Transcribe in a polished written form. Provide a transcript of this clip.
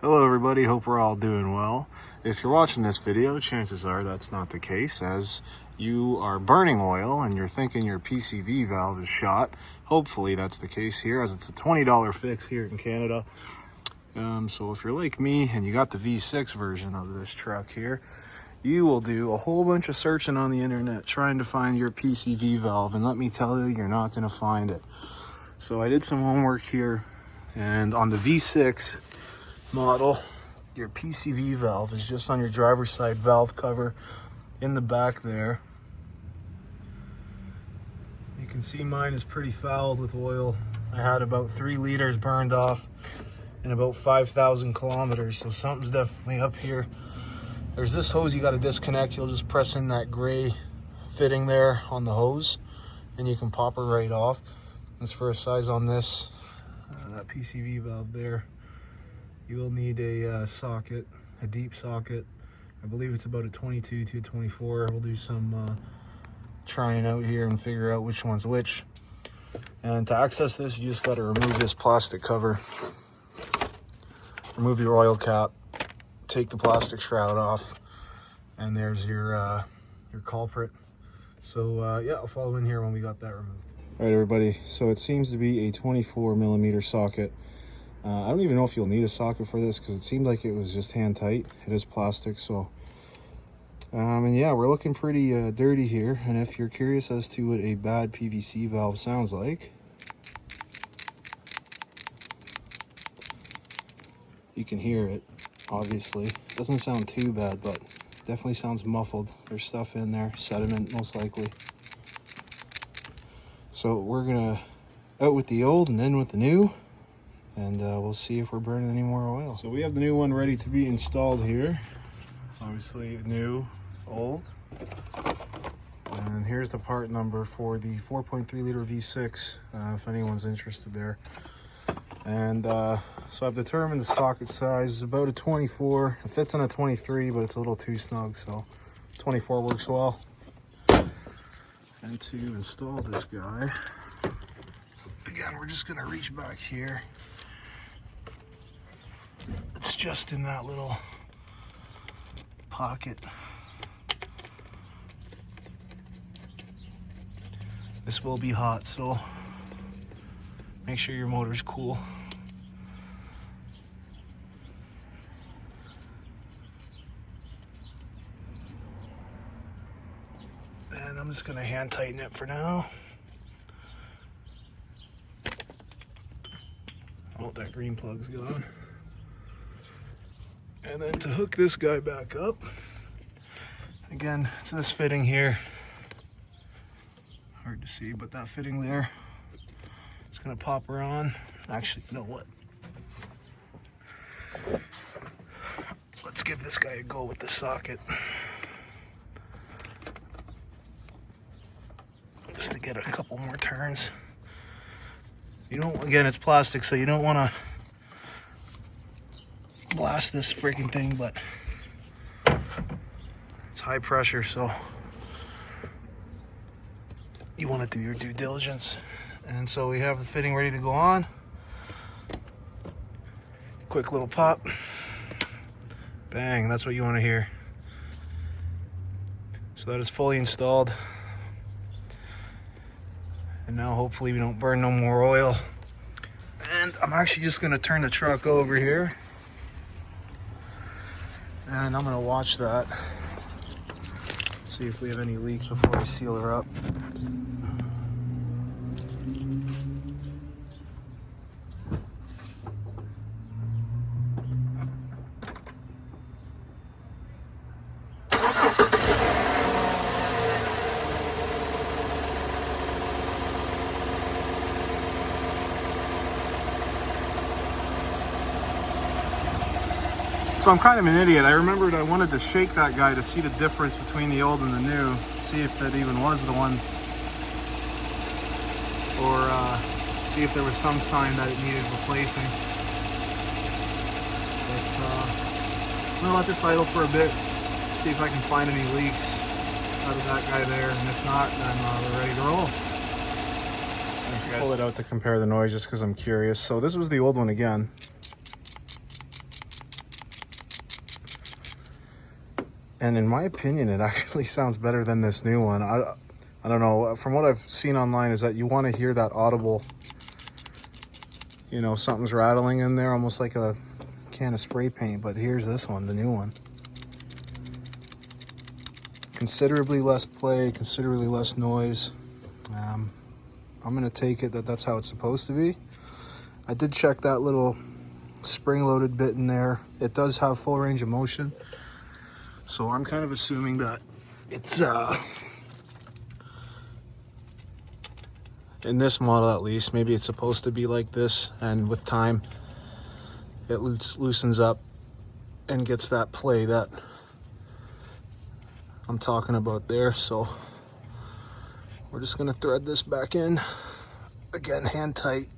Hello everybody, hope we're all doing well. If you're watching this video, chances are that's not the case, as you are burning oil and you're thinking your PCV valve is shot. Hopefully that's the case here, as it's a $20 fix here in Canada. So if you're like me and you got the V6 version of this truck here, you will do a whole bunch of searching on the internet trying to find your PCV valve, and let me tell you, you're not going to find it. So I did some homework here, and on the V6 model, your PCV valve is just on your driver's side valve cover in the back there. You can see mine is pretty fouled with oil. I had about 3 liters burned off in about 5,000 kilometers, so something's definitely up here. There's this hose you got to disconnect. You'll just press in that gray fitting there on the hose and you can pop her right off. As for a size on this, that PCV valve there, you will need a socket, a deep socket. I believe it's about a 22 to 24. We'll do some trying out here and figure out which one's which. And to access this, you just got to remove this plastic cover, remove your oil cap, take the plastic shroud off, and there's your culprit. So yeah, I'll follow in here when we got that removed. All right, everybody, so it seems to be a 24 millimeter socket. I don't even know if you'll need a socket for this because it seemed like it was just hand tight. It is plastic, so and yeah, we're looking pretty dirty here. And if you're curious as to what a bad PVC valve sounds like, you can hear it. Obviously, it doesn't sound too bad, but definitely sounds muffled. There's stuff in there, sediment most likely. So we're gonna out with the old and in with the new, and we'll see if we're burning any more oil. So we have the new one ready to be installed here. Obviously new, old. And here's the part number for the 4.3 liter V6, if anyone's interested there. And so I've determined the socket size is about a 24. It fits on a 23, but it's a little too snug, so 24 works well. And to install this guy, again, we're just gonna reach back here. It's just in that little pocket. This will be hot, so make sure your motor's cool. And I'm just gonna hand tighten it for now. Oh, that green plug's gone. And then to hook this guy back up, again, it's this fitting here. Hard to see, but that fitting there, it's gonna pop her on. Actually, you know what? Let's give this guy a go with the socket. Just to get a couple more turns. You don't, again, it's plastic, so you don't want to blast this freaking thing, but it's high pressure, so you want to do your due diligence. And so we have the fitting ready to go on. Quick little pop. Bang, that's what you want to hear. So that is fully installed. And now hopefully we don't burn no more oil. And I'm actually just gonna turn the truck over here. And I'm gonna watch that. See if we have any leaks before we seal her up. So I'm kind of an idiot. I remembered I wanted to shake that guy to see the difference between the old and the new, see if that even was the one, or see if there was some sign that it needed replacing. But I'm gonna let this idle for a bit, see if I can find any leaks out of that guy there, and if not, then we're ready to roll. Pull it out to compare the noise just because I'm curious. So this was the old one again. And in my opinion, it actually sounds better than this new one. I don't know. From what I've seen online is that you want to hear that audible, you know, something's rattling in there, almost like a can of spray paint. But here's this one, the new one. Considerably less play, considerably less noise. I'm going to take it that that's how it's supposed to be. I did check that little spring-loaded bit in there. It does have full range of motion. So I'm kind of assuming that it's, in this model at least, maybe it's supposed to be like this, and with time it loosens up and gets that play that I'm talking about there. So we're just gonna thread this back in, again hand tight.